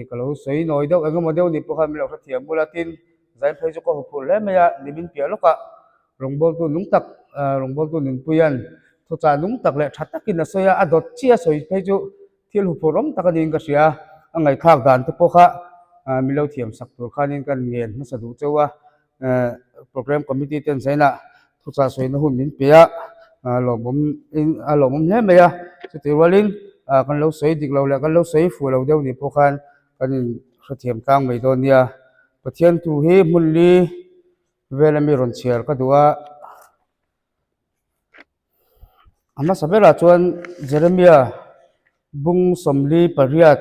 ก็เราสวยหน่อยเดียวเองก็โมเดลนี่พวกเขาไม่เราเทียมบุลตินใจเพย์จุก็หุบพูดแล้วไม่ยานิมินเปียลูกอะลงบอลตัวนุ่งตักลงบอลตัวหนึ่งปุยันทุกจานนุ่งตักเลยชัดตักกินนะสวยอะดดเชียสวยเพย์จุที่หุบพูดล้มตักกันยิงก็เสียอันไงข้าวด่านที่พวกเขามีเราเทียมสักตัวข้านี่กันเงินมันสะดวกเจ้าว่าโปรแกรมคอมมิชชั่นใช่นะทุกจานสวยนะหุ่นมินเปียหลงผมหลงผมเนี่ยไม่ยาสุดที่ว่าลินกันเราสวยดิกเราแล้วกันเราสวยฟูเราเดียวนี่พวกเขากันเทียมกลางไม่โดนเนี่ยประเทศทูเฮมุลลีเวลามีรอนเชียร์ก็ดูว่าอันนั้นสับเวลาชวนเจเรมียบุงสมลีปริยัต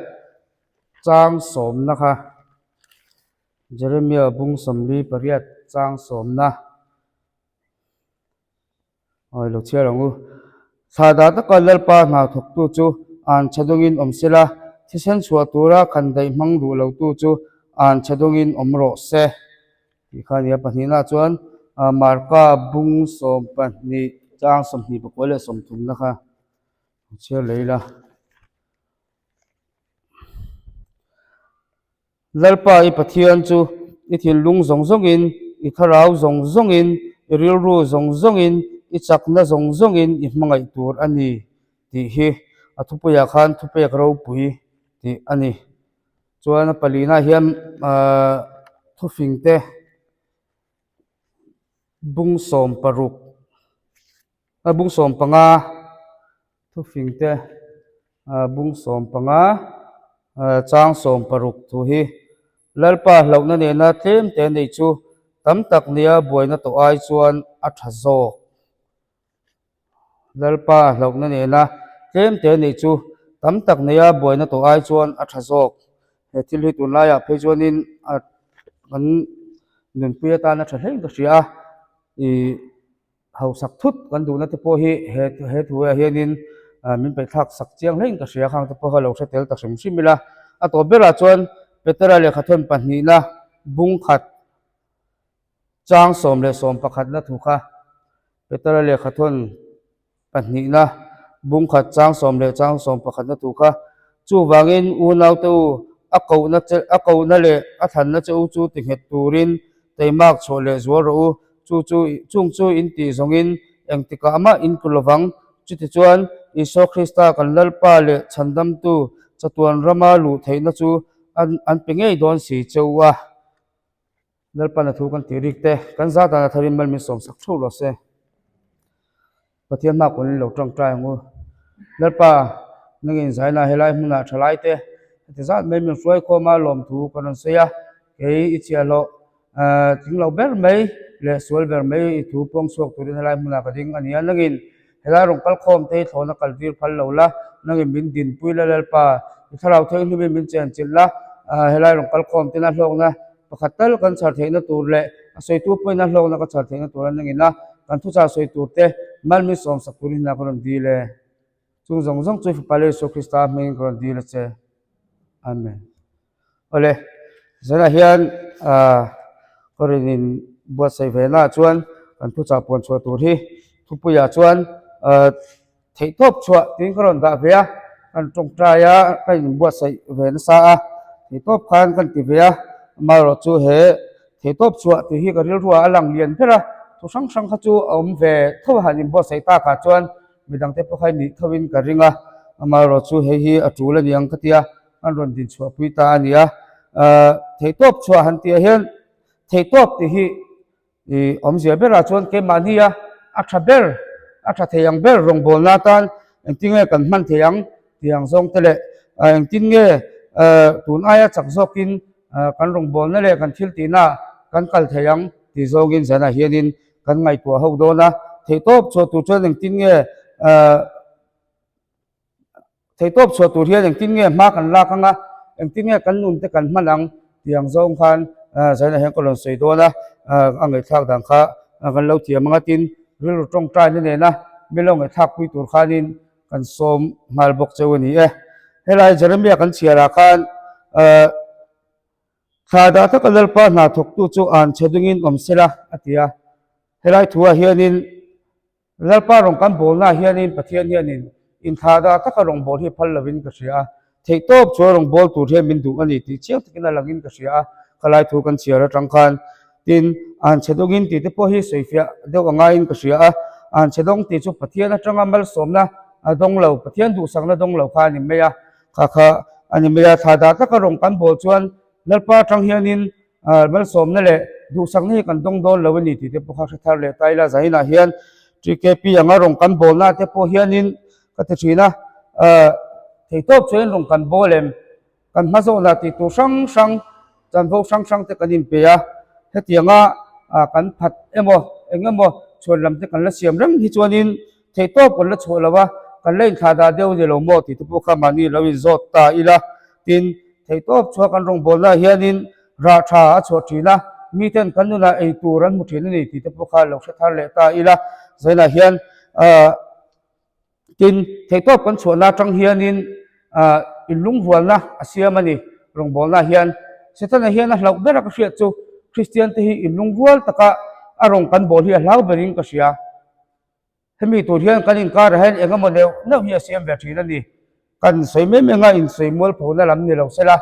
จางสมนะคะเจเรมียบุงสมลีปริยัตจางสมนะโอ้ยลูกเชียร์ลงสาดาตะกันเลปาหนาทุกตัวจูอันชะดงอินอมศิลาที่เส้นชัวตัวระคันใดมังดูเหล่าตัวจูอันชะดงอินอมโรเซที่ข้านี้ปะนี้น่าชวนมาร์กาบุงสมปะนี้จางสมนี้ปะกวยเลยสมทุนนะคะเชื่อเลยล่ะเลปาอีปะเทียนจูอีทินลุงซงซงอินอีทาราวซงซงอินอีริลรูซงซงอินอีจักน่าซงซงอินอีมังไอตัวอันนี้ที่เฮอทุพยาคันทุพยากราปุยที่อันนี้ชวนปลีน่าเฮียมทุฟิงเตบุงสมปรุกบุงสมปังอาทุฟิงเตบุงสมปังอาจางสมปรุกทุฮีลลปะเหล่านั้นเนี่ยนะเต็มเต็มในจูตั้มตักเนี่ยบวยนะตัวไอชวนอัฐโซลลปะเหล่านั้นเนี่ยนะเต็มเต็มในจูตั้มตักเนี่ยบวยนะตัวไอชวนอัฐโซเหตุที่ตุนลายเพจวนินมันหนึ่งปีตานะเฉลี่ยตัวเสียเขาสักทุดกันดูนะที่พอเหตุหัวเฮียนินมันไปทักสักเจียงเล่นตัวเสียข้างที่พอเขาเราเสด็จตักสมชิมิละตัวเบลาชวนเปตราเลขัดทนปันนี้นะบุ้งขัดจางสมเลสมประคัดนะถูกค่ะเปตราเลขัดทนปันนี้นะบุ้งขัดจางสมเลจางสมประคัดนะถูกค่ะจู่วางอินอูนเอาตัวอักเอานั่นเลยอัฐานนั่นจะอูจู่ติดเหตุตูรินแต่มากโชเลจัวรู้จู่อินตีสงอินเองติกามาอินกุลวังจุดที่ชวนอิสุคริสต์กันลลปาเลฉันดำตัวจะตัวรามาลูเทนจู่อันเป็นไงโดนสีเจ้าวะลลปานะถูกกันตีริกเตกันซาตานะทาริมัลมิสมสักชั่วโลเซประเทศมากกว่านี้เราต้องใจงูลลปานั่งอินใจน่าเฮลัยมุนาทลายเตที่ซาไม่มีช่วยข้อมาลมถูกกันเสียเฮ้ยอิจฉาเราถึงเราเบอร์ไม่เลสวลเบอร์ไม่ถูกปองสวกตัวนี้อะไรมุนากันดิ้งอันนี้นั่งอินเฮลัยรงกัลคอมเตยโทนักกัลวีร์พัลเราละนั่งอินบินดินปุยละลลปาถ้าเราเที่ยวที่บินเจนจิลละเฮลัยรงกัลคอมที่นั่นลงนะประคัตเตลกันชาร์เทนตัวเล่สวยตัวปุยนั่นลงนะก็ชาร์เทนตัวนั่งอินนะกันทุกชาสวยตัวเตมันมีสมสักตัวนี้นะคนดีเลยจงช่วยฝ่ายเลสุคริสต์ไม่คนดีเลยเจ้อาเมนโอเคฉะนั้นเฮียนก็เรียนบวชใส่เวน่าชวนกันทุกชาปนชวนตัวที่ทุกปุยชวนเททบชวนทิ้งคนด่าเบียกันจงใจกันบวชใส่เวนซาเททบขันกันติเบียมาเราจูเหเททบชวนที่ฮีกันเรียกว่าหลังเรียนเพื่อทุกสังขจูอมเวทุกหันบวชใส่ตาขาชวนมีดังเทพใครนิทวินกันริงมาเราจูเหฮีจูเลนยังคติยาอันรอนดินชัวปุยตาอันนี้เททบชัวหันที่เห็นเททบที่อมเสียเบลาชวนเกมันนี่อัฐเบลอัฐเทียงเบลรงโบนาตันจริงๆกันมันเทียงทรงเตเลจริงๆตุนอายจักซอกินกันรงโบนั่นแหละกันทิลตีน่ากันกัลเทียงที่โซกินเสนาเฮียนินกันไงตัวเขาโดนะเททบชัวตัวชวนจริงๆเททบชัวตัวเฮียจริงๆมากันลากังจริงๆกันนุ่นแต่กันมันหลังเทียงทรงคันเสนาเฮียก็ลงสวยตัวนะอังเกตทักดังข้ากันเล่าเทียมมังตินเรื่องตรงใจนี่เนี่ยนะไม่ลงไอ้ทักคุยตัวข้านินกันสมมาลบกเจ้านี่เฮลัยเจริญเบียกันเชียร์กันข้าดาทักกันเล่าป้าหน้าทุกตัวจูอันเชดุงินอมเสละอติยาเฮลัยทัวเฮียนินเล่าป้ารงกันโบลน่าเฮียนินปะเทียนเฮียนินอินข้าดาทักกันรงโบที่พัลลวินก็เสียเท thei top chu rong bol tur he min du ani ti chiang tikina langin ka sia khalai thu kan chia ra tangkhan tin an chedongin ti te po hi soifia deu anga in ka sia an chedong ti chu pathian atanga mal somna adong lo pathian du sangna dong lo kha ni meya kha ani meya thada ta ka rong kan bol chuan lalpa tang hianin mal somna le du sangni kan dong don lo ni ti te po kha thar le taila zaina hian TKP anga rong kan bol na te po hianin ka te thina thei top chen rong kan bolem kan mazo na ti tu sang chan vo sang te kanin pe ya hetianga kan phat emo engemo chhon lam te kan la siam rang hi chuanin thei top kon la chholawa kan lein thada deu de lo mo ti tu po kha mani lo in zot ta ila tin thei top chwa kan rong bol na hianin ra tha a chho thina mi ten kan nu na ei turan mu thin ni ti te po kha lo thar le ta ila zaina hian tin thei top kan chhona tang hianin in lung rualna asiamani rong bolna hian setana hian a hlau bera ka hriat chu Christian te hi in lung rual taka arong kan bol hi a hlau berin ka sia hemi tur hian kan in kar hen engamo neu no hi asiam ve thina ni kan soime menga in soimol phona lam ni lo sela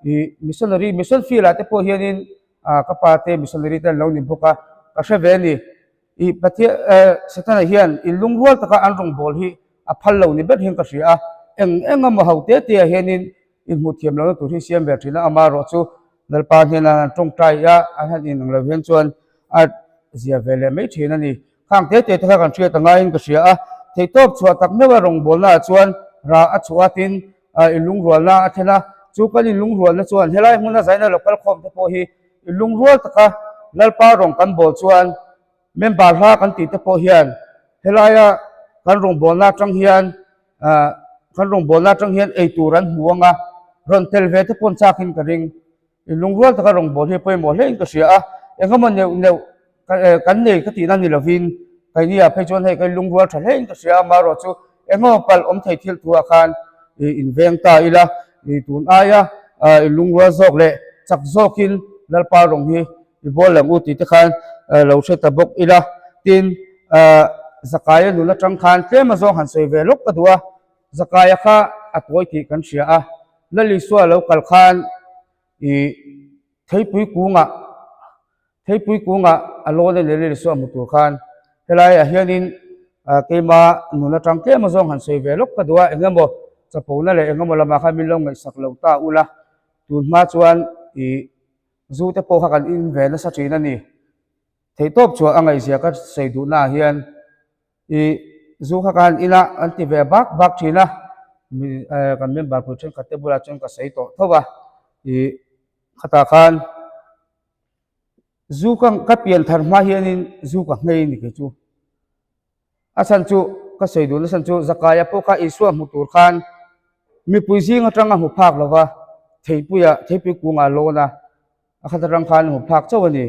I missionary mission field ate po hianin kapate missionary tan lo ni boka ka hre ve ni I pathia setana hian in lung rual taka an rong bol hi a phal lo ni bet hen ka sia engama haute te hianin in muthiam lo tu hi siam ve thina ama ro chu lalpa hena tong tai ya an in lo hian chuan a zia vele mai thina ni khang te te ta kan thria tanga in ka sia a thei top chua tak mewa rong bolna chuan ra a chuatin in lung rualna a thena chu kan in lung rualna chuan helai hmuna zaina local khom te po hi in lung rual taka lalpa rong kan bol chuan member hla kan ti te po hian helaya kan rong bolna tang hian kan rong bolna tang hian ei turan huanga ron tel ve te pon chakin ka ring in lung rual taka rong bol hi poi mo hlein ka sia a engama neu kan nei ka ti na ni lovin kai ni a phei chon hei kai lung rual tha hlein ka sia ma ro chu engama pal om thei thil thua khan in veng ta ila I tun aya in lung rual zok le chak zokin lalpa rong hi I bol lang u ti te khan lo hre ta bok ila tin zakaya nula tang khan tlema zong han soi ve lok ka duwa zakaya kha atoi ti kan sia a lali suwa lo kal khan I theipui kunga alone le suwa mutur khan helai a hianin keima nuna tang tlema zong han soi ve lok ka duwa engamo chapona le engamo lama kha min lo ngai sak lo ta ula tun ma chuan I zu te po kha kan in ve na sa thina ni thei top chua angai sia ka sei du na hian I zu kha kan ina anti ve bak thina kan member pu chen ka te bula chen ka sei to thowa I khata khan zu ka pian thar ma hianin zu ka ngei ni ke chu asan chu ka sei du na san chu zakaya po kha iswa mutur khan mi puisi nga tanga hu phak lawa theipu kunga lona akhatarang khan hu phak chawani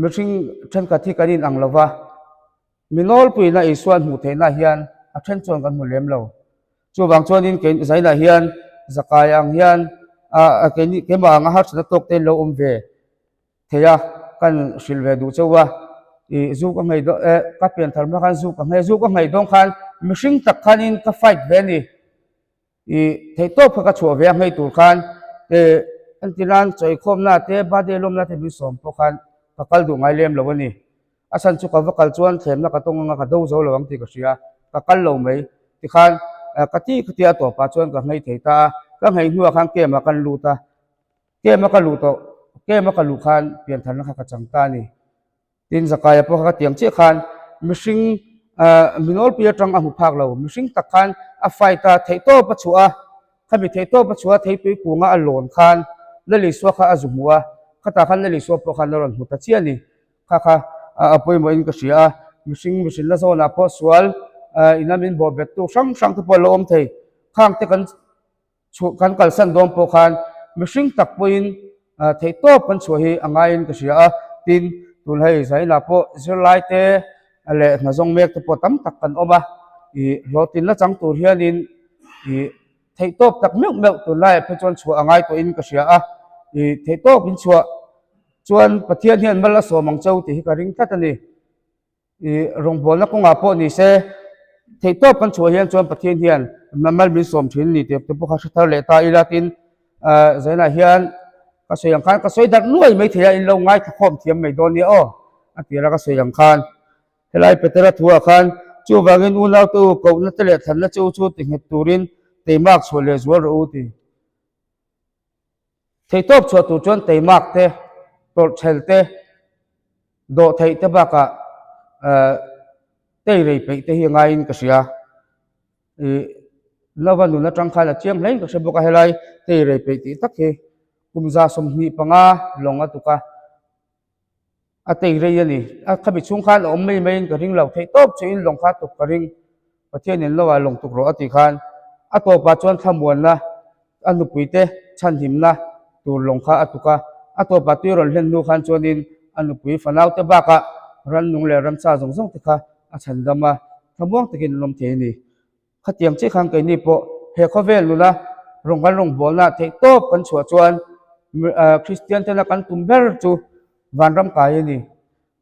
mithing than ka thi kanin ang lawa minol puina iswan hu theina hian a then chon kan mu lem lo chu wang chonin ke zaina hian zakaya ang hian ke ma nga har na tok te lo ve theya kan silve du chawa I zu ka ngai do ka pian thar ma khan zu ka ngai dong khan mithing tak khanin ka fight ve ni I thei top kha ka chho ve ngai tur khan antilan choi khom na te ba de lom na te bi som po khan pakal du ngai lem lo ni asan chu ka vakal chuan thlem na ka tong nga ka do zo lo ang ti ka sia ka kal lo mai ti khan kati to pa chuan ka ngai thei ta ka ngai nuwa khan ke ma kan lu ta ke ma ka lu khan pian than na ka chang ta ni tin zakaya po kha tiang che khan mishing minol pia tang a hu phak lo mishing tak khan a fighta thei to pa chua khami thei to pa chua thei pui kunga alon khan lali swa kha azumwa khata khan lali swa po khan ron huta chiani kha apoi mo in ka sia mishing la zona po swal inamin bo bet tu sang te po lom thei khang te kan kal san dom po khan mishing tak poin thei to pan chua hi angain ka sia tin tun hei zai la po zirlai te ale na zong mek te po tam tak kan oma I lotin la chang tur hianin I thei top tak mek tun lai pe chon chua angai to in ka sia I thei top in chua chuan pathian hian mala somang chau ti hi ka ring thatani I rong bol na ko nga po ni se เทตบกันชัวเฮียนชวนประเทศเฮียนมันมีสมถินนี่เดี๋ยวพวกเขาจะเลตาอีลาตินใจน่ะเฮียนก็สวยอย่างคันก็สวยดักนุ่ยไม่เทียอินลงง่ายขอมเทียมไม่โดนเนี่ยอ้ออันที่เราก็สวยอย่างคันเฮลัยเปตระทัวคันจู่บางเงินอุณาตัวกูนั่นเตะทันแล้วจู่ติงเหตุรินเตมากชัวเลยชัวรู้ทีเทตบชัวตัวจวนเตมากเตตัวเชลเตโดเทตบักะเตยเลยไปเตยง่ายอินก็เสียแล้ววันนู้นจังคันเชียงเล่นก็เสียบุกเฮลัยเตยเลยไปตีตักเฮกุมซาสมนีปังอาลงอ่ะตุกะเตยเลยนี่ขบิชุงคันอมไม่ก็ริงเราเทตบช่วยลงคัดตุกกริงประเทศนี้เราลงตุกรอติคันตัวปัจจุบันขมวนนะอันนุปุยเตชันหิมนะตัวลงคัดตุกะตัวปัจจุบันเล่นนูคันจวนินอันนุปุยฝันเอาเตบักะรันนุ่งเลรันซาสงติกะฉันดำมาขมวงตะกินลมเทนี่ขัดเตียงเชี่ยขังกันนี่ปะเฮคเวลุนะรงกันรงบอลนะเทโต้กันชัวจวนคริสเตียนเทนักันตุ่มเบลจูวันรำกายนี่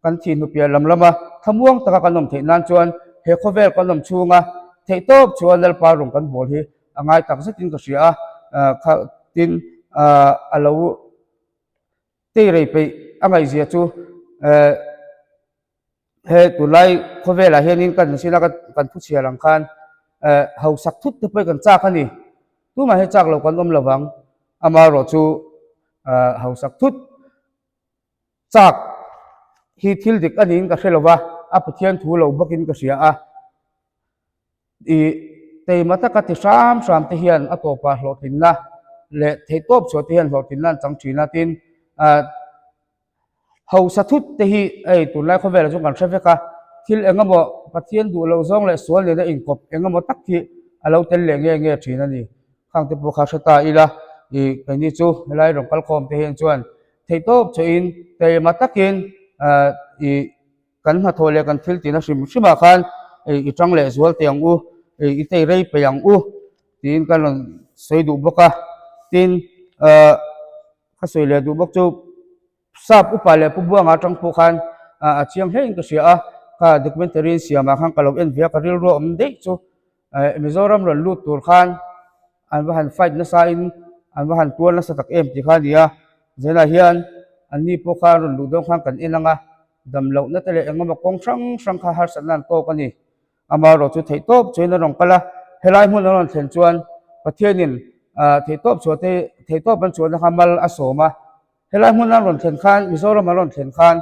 กันทีนุเปียลำละมาขมวงตะกันลมเทนันจวนเฮคเวลกันลมชูงะเทโต้ชวนเลปารงกันบอลฮีง่ายตักสักตินก็เสียตินอาลูเตยไปง่ายเสียจูเฮตุไลเขาเวลาเฮนินกันสินะกันผู้เชียร์หลังคันเฮาสักทุกที่ไปกันจากกันนี่ตู้มาให้จากเรากันอมระวังอามารอจูเฮาสักทุกจากฮีทิลดิกอันนี้ก็เชื่อว่าอัปเทียนทูเราบักินก็เสียเตยมาตะกัติสามเทียนอัตโตปาโลตินนะและเทตบสวดเทียนโลตินนั่นจังชีนาตินเฮาสัทุดเตหีตุลาเขาเวลาจงกันเชฟกะที่เองก็บอกปฏิญดูเราจงเลยสวนเลยนะอิงกบเองก็บอกตักที่เราเตลเงี้ยทีนั่นนี่ข้างที่พวกเขาชะตาอีละเป็นนี่จูเวลาเราคัลคอมเทียนชวนเทโต้ชอินเตมาตักินกันมาโทรเลยกันทิลตินะชิมาคันจังเลยสวนเตียงเตยเรย์ไปยังทีนกันสวยดูบกะทีนข้าสวยเลยดูบกจูทราบอุปาเลผู้บัวงาจังผู้คันเชียงเฮงก็เสียข้าด็อกเมนต์รีเสียมาข้างกลบเอ็นเวียกริลรัวเด็กจูมิโซรัมรันลูตูร์คันอันว่าหันไฟนัสอินอันว่าหันตัวนัสตักที่ข้านี้เจน่าเฮียนอันนี้พวกข้ารันลูดงข้างกันเองนะดำเหล่านั่นแต่เองก็มากงช่างข้าหาสันนันโตกันนี่อามาเราจะเทตบช่วยนรองกันละเฮลัยมุ่งนรองเทียนชวนประเทศนี้เทตบช่วยเทตบเป็นชวนนะครับมาอโศมาเฮลัยมุ่งนรองเทียนขันมิโซรัมนรองเทียนขัน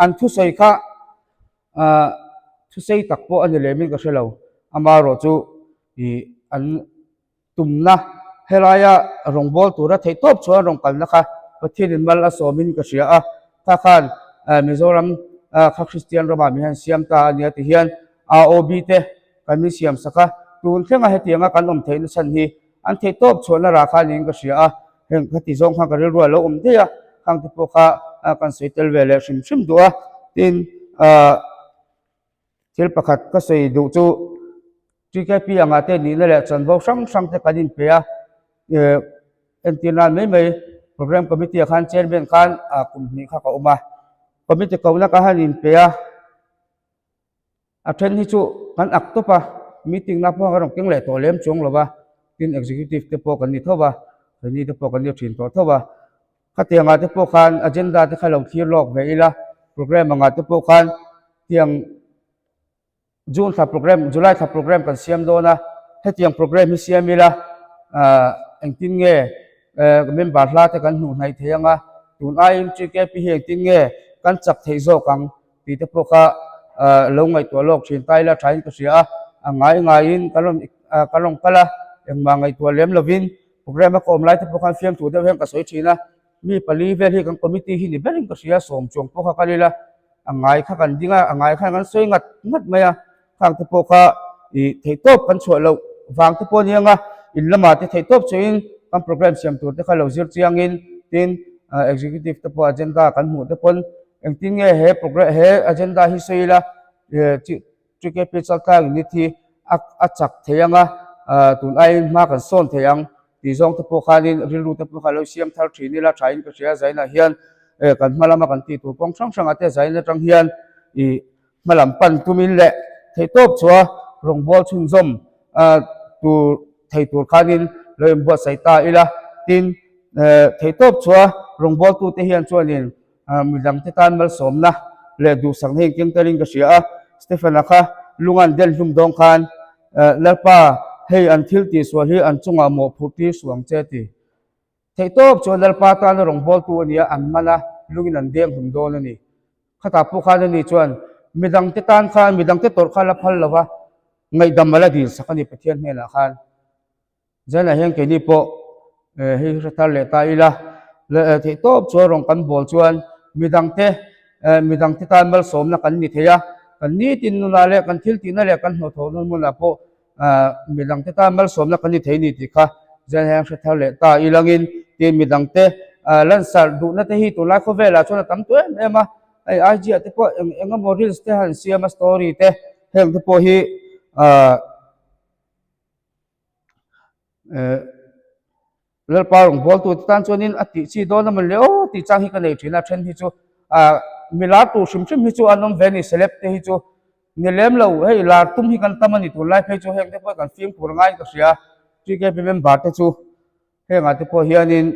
อันทุเซย์ข้าทุเซย์ตักโปอันนี้เลยมินก็เชื่อเราอามาเราจะอันตุ่มนะเฮลัยรองบอลตัวนั้นเทตบช่วยรองกันนะคะประเทศนี้มาอโศมินก็เชื่อถ้าขันมิโซรัมข้าคริสเตียนเรามามีฮันเซียมตาเนี่ยที่เฮียนROB เตกันมีเสียมสักตูนเท่งอะไรที่ยังกันอมเทนสันฮีอันเทตบชวนราคานี้ก็เสียเห็นคติทรงข้างกันรัวแล้วเดียข้างที่พวกกันสวยเตลเวลชิมตัวตินที่ประคัดก็สวยดูจูที่แค่ปีอย่างเต้นนี้นั่นแหละฉันบอกช่างแต่กันยินเปียเอ็นตีนานไม่โปรแกรมคอมมิตี้ขันเชนเป็นขันกลุ่มนี้ข้าก็ออกมาคอมมิตี้เขานักขันยินเปียเทรนที่จู่กันอักตัวปะมีติ้งนับว่ากันกิ้งเล่ตัวเลี้ยมจงหรือว่าทีม executive เตปกันนี่เท่าว่าทีนี้เตปกันนี่ทีมเท่าว่าข้าเตียงอาเตปกัน agenda ที่เขาเราที่ลอกไว้ละโปรแกรมงานเตปกันเตียงจูนถ้าโปรแกรมจุลายถ้าโปรแกรมกันเสียมโดนะให้เตียงโปรแกรมมีเสียมิละเองทิ้งเงี้ยเมมเบอร์ลาเตกันหนุนให้เทียงตุนไอ้จีแกปีเฮงทิ้งเงี้ยกันจับเทโซกังตีเตปกันลงไอ้ตัวโลกชินไตละใช้ก็เสียง่ายกันลงกันละยังมาไอ้ตัวเลี้ยมลวินโปรแกรมมาคอมไลท์ที่พวกเขาเฟียมถูได้เพียงกับสวยชีนะมีผลิตเวทีกันคอมมิตี้ที่นี่เป็นก็เสียสมจงพวกเขากันเลยละง่ายข้ากันจริงง่ายข้ากันสวยงัดไหมข้างที่พวกเขาเทตบกันช่วยเราฟังที่พวกนี้อินละมาที่เทตบช่วยกันโปรแกรมเสียมถูที่เขาเราเสียเสียงอินทีนexecutive ที่พวก agenda กันหมดที่พวกเองทิ้งเงี้ยโปรแกรมagenda ที่สวยละจุดเก็บพิจารณานิทีจักเทียงตุนไอมากันส่วนเทียงที่จงที่พวกเขานี่ริลูที่พวกเขาเราเสียมทัลทีนี่ละใช้ก็เสียใจนะเฮียนกันมาละมากันตีตัวปองช่างอาเตใจนะจังเฮียนมาลำปันตุมินแหละเทตบชัว รองบอลชุนซอมตูไทยตัวขานินเลยบวชใส่ตาอีละตินไทยตบชัวรองบอลตูเทียนชัวนินมีดังที่ตานมัลสมนะเลยดูสังเฮงกิงตะลิงกเสียสเตฟานะคะลุงอันเดลลุงดงคานแล้วป้าให้อันทิลตีสวดให้อันจงอาโมพุทธิสวงเจติไทยตบชัวแล้วป้าตานรองบอลตัวนี้อันมาละลุงอันเดียงลุงดงนี่ข้าตาผู้ข้านี่ชวนมีดังที่ตานข้ามีดังที่ตรข้าละพันละวะไงดำมาละดีสักนี่ไปเทียนให้ละข้าเจ้าหน้าที่แกนี่พอให้รัฐเลตาอีละเลยที่ตบชัวรองกันบอลชวนมีดังที่ตานมัลสมนะกันนี่เทียกันนี่ตินนุนาเลกันทิลตินาเลกันหัวโถนมุนละพอมีดังที่ตานมัลสมนะกันนี่เทียนี่ติค่ะเจ้าหน้าที่รัฐเลตาอีลังอินที่มีดังที่ลันสัรดูนั่นที่ตัวไลฟ์เวลาชวนตั้งตัวเอ็มไอ้จีอาที่พอเอ็งก็โมดิลสเตหันเสียมาสตอรี่เตะเห็นที่พอฮีแล้วพอลงบอลตัวตั้งชวนนินอติชีโดนมันเลยโอ้ติดจังฮิกันเลยทีน่าเช่นฮิจูมิลาตูชิมฮิจูอันนั้นเวนิสเลปเตฮิจูนี่เลี้ยมเราเฮ้ยลาตุ้มฮิกันตั้มมันนี่ตัวไลฟ์ฮิจูเห็นที่พอกันฟิล์มตัวง่ายก็เสียที่แกเป็นบาดเจ็บเห็นที่พอฮีนิน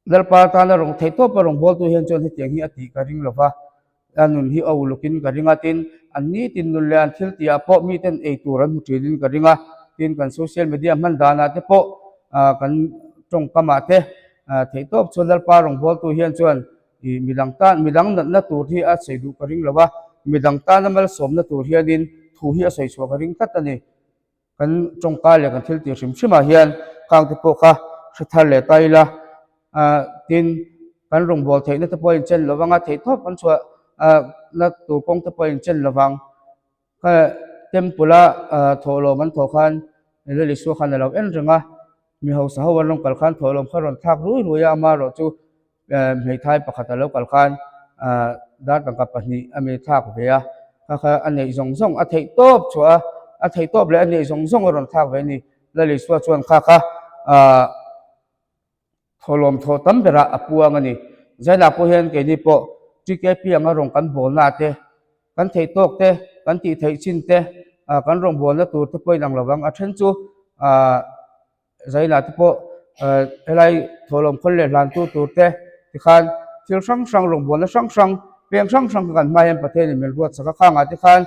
แล้วพอตอนนั้นลงไทยตัวพอลงบอลตัวเห็นจนที่เตียงฮีอติการิงละฟ้าอันนู้นฮีเอาลูกินการิงอาตินอันนี้ตินนุนเลยอันทิลตีอาพอมีเต็นไอตัวรันมุจีดินการิงอาตินกันโซเชียลมีเดียมันดานาที่พอกันตรงกมาเตไทยตัวชนแล้วพอลงบอลตัวเห็นจนมีดังนั่นตัวที่อาศัยดูการิงละฟ้ามีดังตานนั่นมันสมนั่นตัวเฮียดินทูเฮียใส่ชัวการิงตัดตันนี่กันตรงกาเลยกันทิลตีชิมมาเฮียนข้างที่พอค่ะสุดท้ายเลยตายละตินกันรองบอลเทนต์พอยเจนระวังเททอกันชัวนัดตัวกงพอยเจนระวังก็เต็มปุระโถลมันโถขันเรื่องลิสวขันเราเอ็นจังมีเขาสาววันลงกัลขันโถลมขรอนทักรู้ยามาเราจูไม่ทายประคัตแล้วกัลขันด้านต่างกับปนีอเมริกาเบียก็อันนี้ส่งอัฐิตบชัวอัฐิตบเลยอันนี้ส่งรอนทักเวนี่เรื่องลิสวชวนค่ะโทลมโทตั้มเบระอปัวงันนี่ใจหลับพอเห็นแกนี่พอที่แกเพียงอารมณ์กันโบนาเตกันเทตกเตกันตีเทชินเตกันรองโบนาตัวที่พอนังระวังอัชนจูใจหลับที่พออะไรโทลมคนเล่นลานตัวเตที่ขันที่ช่างรองโบนาช่างเพียงช่างกันมาเห็นประเทศนี้มีบวชสักข้างอาทิขัน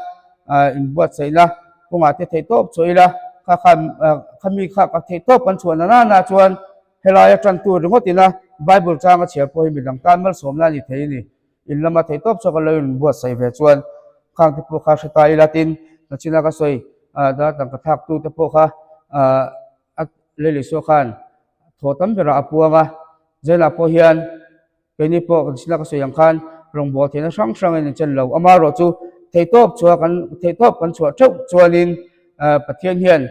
อินบวชใจละพวกอาทิเทตบสวยละข้ามีข้ากับเทตบกันชวนน่าชวนเฮลายจันตัวรึงว่าตินะไบเบิลจ้างก็เชียร์พอให้มีดังการมัลสมนั่นนี่เท่นี่อินละมาเทตบสกัลเลยบวชใส่เวชวนข้างที่พวกข้าสไตล์ลาตินนักชินาก็สวยด้านต่างกระทักตัวที่พวกข้าเลลิโซขันโทตั้มเป็นอาปัวมาเจน่าพอเฮียนเป็นนี่พวกนักชินาก็สวยอย่างขันรองบอลเทนช่างในเจนเราอามาโรจูเทตบชัวกันชัวเจ้าชัวนินประเทศเฮียน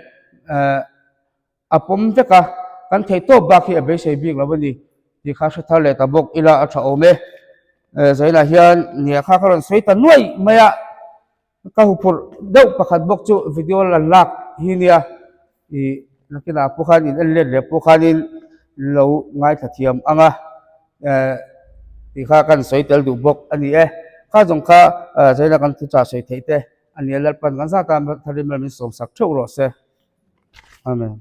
อาปุ่มจะกะกันเทตบบักที่เบสเซบิกแล้ววันนี้ที่ข้าศึกทะเลตะบกอิลาอัชโอเมใจละเฮียนเนี่ยข้าเขาสวยตันนุ่ยไม่อะก็หุบเดาประคัดบกจูวิดีโอลันลักฮิเนียนักกีฬาผู้ขันอินเล่นเล็บผู้ขันอินเราง่ายถัดเทียมอ่ะที่ข้ากันสวยเตลดูบกอันนี้ข้าจงข้าใจละกันทุจาสวยเทเตอันนี้เล่นปันกันซะตามทะเลมันมีสมศักดิ์โชครสเซอาเมน